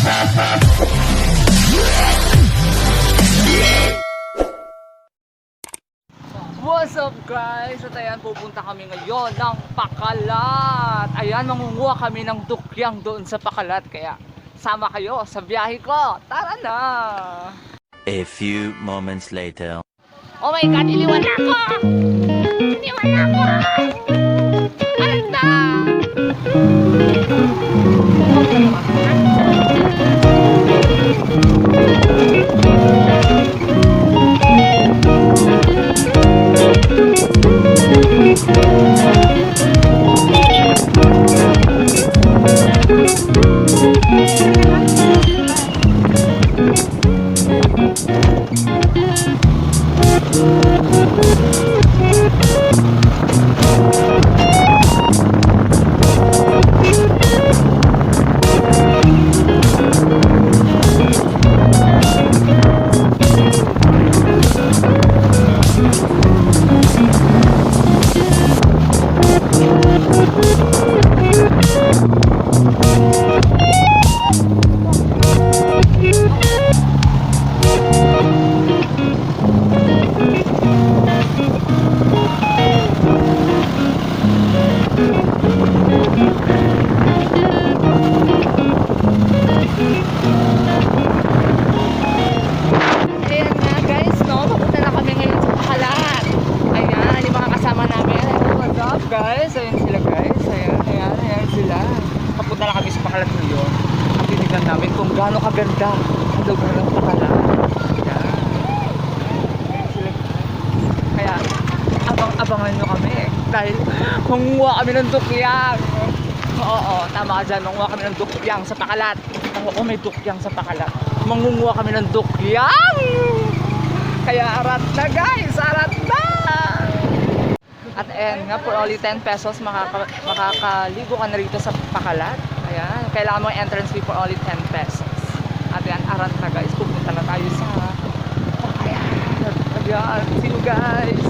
What's up guys? At ayan, pupunta kami ngayon ng Pakalat. Ayan, mangunguha kami ng dukyang doon sa Pakalat. Kaya sama kayo sa biyahe ko. Tara na! A few moments later. Oh my God, iniwan na ako! Iniwan na ako! Ayan na! Guys, ayun sila guys. Ayan sila. Papunta na kami sa Pakalat ngayon. At tinignan namin kung gaano kaganda ang lugar ng Pakalat. Ayan. Ayan sila guys. Kaya, abangan nyo kami. Dahil, mangunguha kami ng dukyang. Oo, tama ka dyan. Mangunguha kami ng dukyang sa Pakalat. Oo, may dukyang sa Pakalat. Mangunguha kami ng dukyang. Kaya, arat na guys. Arat na! At ayan nga, for only 10 pesos makakaligo ka na rito sa Pakalat. Ayan, kailangan mo entrance fee for only 10 pesos. At ayan, arat na guys, pupunta na tayo sa Pakalat. Ayan, see you guys!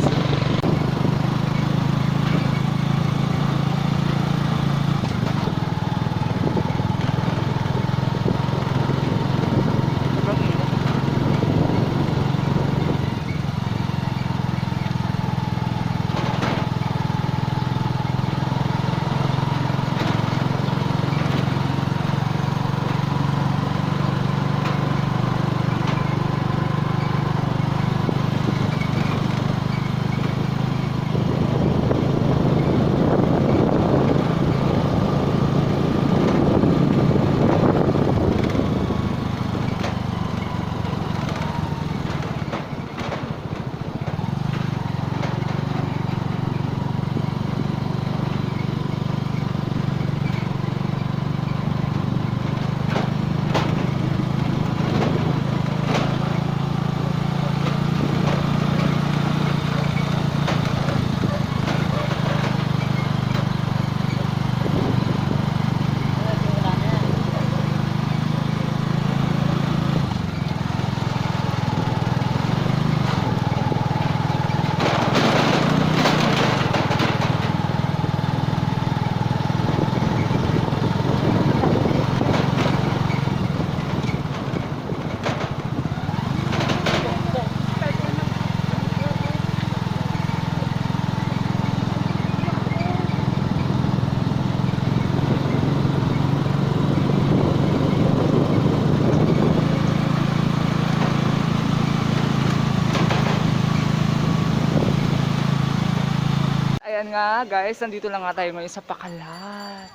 Ayan nga guys, nandito lang nga tayo ngayon sa Pakalat.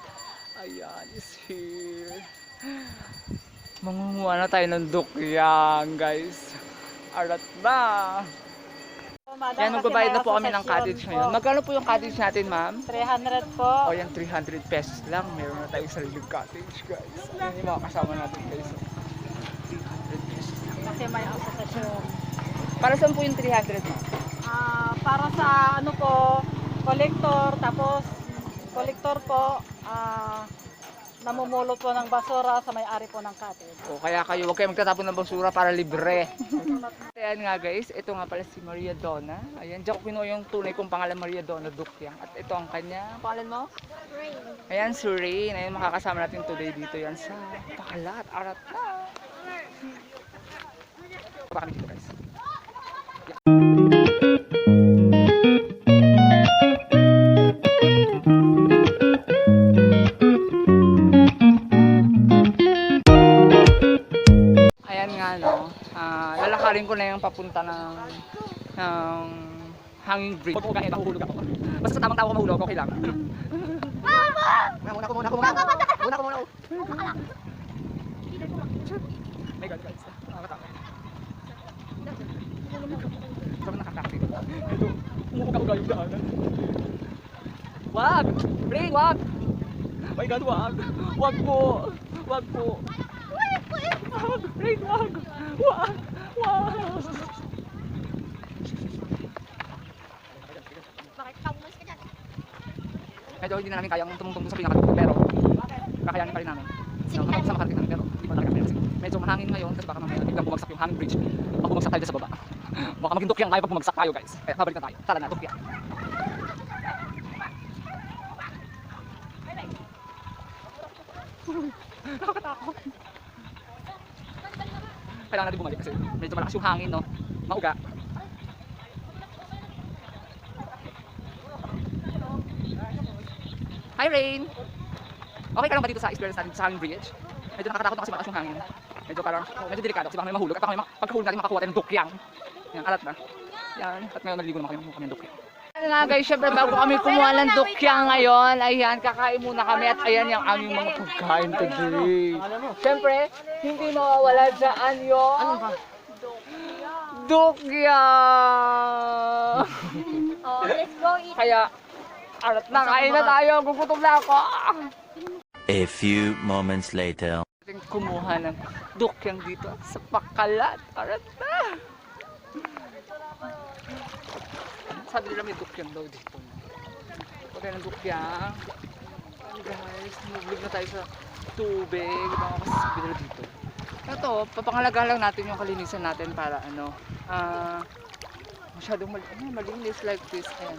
Ayan, is here. Mangunguha na tayo ng dukyang guys. Arat na! Yan, magbabayad na po kami ng cottage ngayon. Magkano po yung cottage natin, ma'am? 300 po. O yan, 300 pesos lang. Meron na tayong sariling cottage guys. Ayan yung mga kasama natin guys. 300 pesos lang. Kasi may asosasyon. Para saan po yung 300, ma'am? Para sa ano po, collector, tapos collector po, namumulo po ng basura sa may-ari po ng cottage. O kaya kayo, huwag kayo magtatapon ng basura para libre. Ayan nga guys, ito nga pala si Maria Donna. Ayan, diyan ko kinuha yung tunay kong pangalan, Maria Donna Dukyang. At ito ang kanya, pangalan mo? Rain. Ayan, si Rain. Ayan, makakasama natin today dito yan sa Pakalat, Arata. Baka kami dito guys. Lalakarin ko na yung papunta ng hanging bridge. Huwag ko kahit mahuhulog ako. Basta sa tamang tao ko mahulog, okay lang. Muna ko muna. My God guys, nakakatakot. Sobrang nakakatakot. Ito, umuuka ko yung daanan. Wag! Rain, wag! My God, wag! Wag po! Wag po! Wag! Rain, wag! Wag! Wag! Medyo hindi na namin kayang tumungtong sa pinakadulo, pero kakayanin pa rin namin. Sa makarating namin, pero hindi pa talaga kaya. Medyo mahangin ngayon kasi baka mamaya biglang bumagsak yung hanging bridge. Pag bumagsak tayo sa baba, baka maging dukyang tayo pag bumagsak tayo guys. Kaya babalik na tayo. Tara na, dukyang. Nakakatakot. Kailangan natin bumalik kasi medyo malakas yung hangin, no? Mauga. Hi Rain! Okay ka lang ba dito sa experience natin sa hanging bridge? Medyo nakakatakot na kasi malakas yung hangin. Medyo delikado kasi baka may mahulog at baka may pagkahulog natin makakuha tayo ng dukyang. Yan, alat na. Yan, at ngayon naliligo naman kami ng dukyang. Ayan nga guys, syempre bago kami kumuha ng dukyang ngayon, ayan, kakain muna kami at ayan yung aming mga pagkain today. Syempre, hindi mawawala dyan yung dukyang! Oh, let's go eat. Kaya, arat na, kain na tayo, gugutom na ako! A few moments later. Kumuha ng dukyang dito sa Pakalat, arat na! Sabi nila may dukyang daw dito. Pagkain ng dukyang. And guys, nublig na tayo sa tubig. Baka masasabi nila dito. Ito, papangalaga lang natin yung kalinisan natin para masyadong malinis like this. Ayan.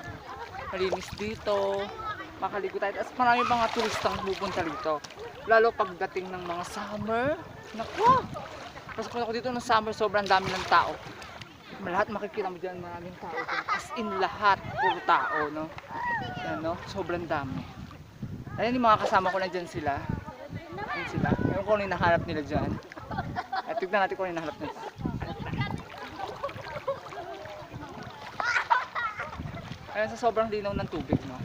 Malinis dito. Makaligo tayo. At marami mga turistang pupunta dito. Lalo pagdating ng mga summer. Naku! Pasok ako dito ng summer, sobrang dami ng tao. Lahat makikita mo dyan, maraming tao dyan. As in lahat, puro tao, no? Yan, no? Sobrang dami. Ayan yung mga kasama ko na dyan sila. Ayan sila. Ewan ko ano yung nahanap nila dyan. At tignan natin kung ano yung nahanap nila. Ayan, sa sobrang linaw ng tubig, no?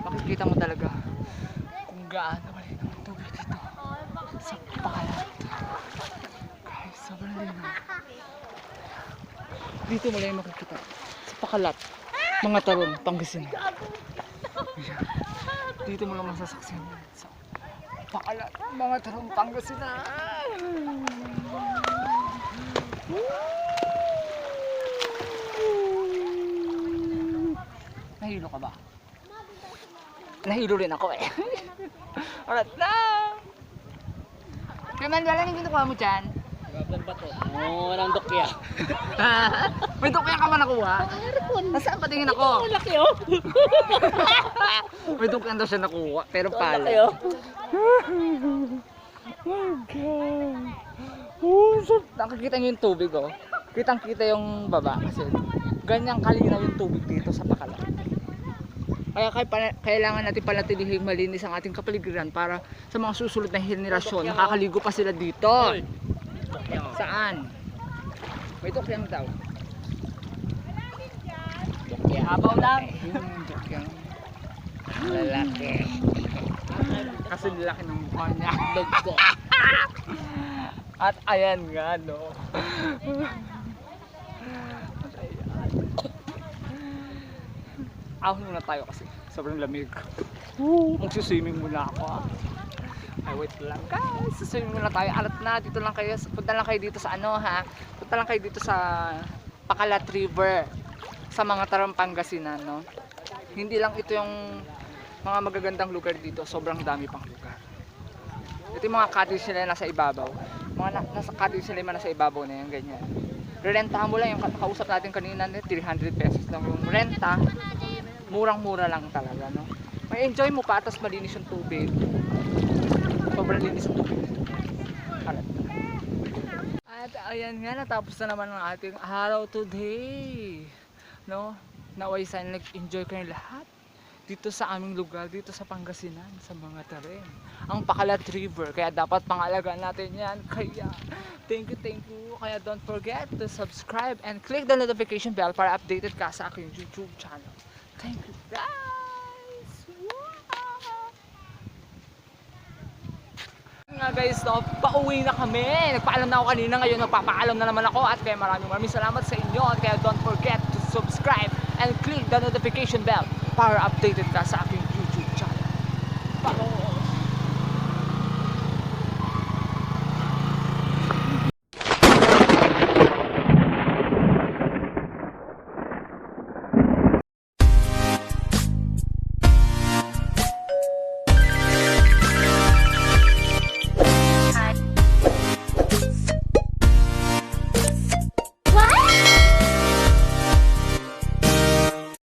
Makikita mo talaga kung gaano malinaw ang tubig dito. Sa Pakalat. Guys, sobrang linaw. Dito mo lang yung makikita sa Pakalat, mga Tarong, Pangasinan. Dito mo lang masasaksihan sa Pakalat, mga Tarong, Pangasinan. Nahilo ka ba? Nahilo rin ako eh. Alright na! Kaya man, wala nang kinukuha mo dyan? Oo, ng dukya. May dukya ka man nakuha? Nasaan patingin ako? Laki oh. May dukya daw siya nakuha, pero pala. Laki oh. Oh God. Oh, so, nakikita niyo yung tubig oh. Kitang-kita yung baba kasi ganyang kalinaw yung tubig dito sa Pakalat. Kaya kailangan natin palatilihing malinis ang ating kapaligiran para sa mga susunod na henerasyon nakakaligo pa sila dito. Saan? May dukyang daw. Dukya. Habaw lang. Dukyang. Lalaki. Kasi lalaki ng mukha niya. Dugko. At ayan nga no. Ahon muna tayo kasi sobrang lamig. Magsuswimming muna ako. Ay wait lang guys, suswimming muna tayo. Alat na, dito lang kayo. Punta lang kayo dito sa ano ha. Punta lang kayo dito sa Pakalat River. Sa mga Tarong, Pangasinan, no. Hindi lang ito yung mga magagandang lugar dito, sobrang dami pang lugar. Ito yung mga cottage sila nasa ibabaw. Nasa cottage sila yung nasa ibabaw na yan, ganyan. Rerentahan mo lang yung kausap natin kanina, 300 pesos lang yung renta. Murang-mura lang talaga, no? May enjoy mo pa, tapos malinis yung tubig. Sobrang linis yung tubig. Alat. At ayan nga, natapos na naman ang ating araw today. No? Naway sana nag-enjoy kayo lahat dito sa aming lugar, dito sa Pangasinan, sa mga taren. Ang Bacalat River, kaya dapat pangalagaan natin yan. Kaya, thank you. Kaya don't forget to subscribe and click the notification bell para updated ka sa aking YouTube channel. Thank you guys! Wow! Nga guys, no, pauwi na kami. Nagpaalam na ako kanina, ngayon nagpapaalam na naman ako. At kaya maraming salamat sa inyo. At kaya don't forget to subscribe and click the notification bell para updated ka sa aking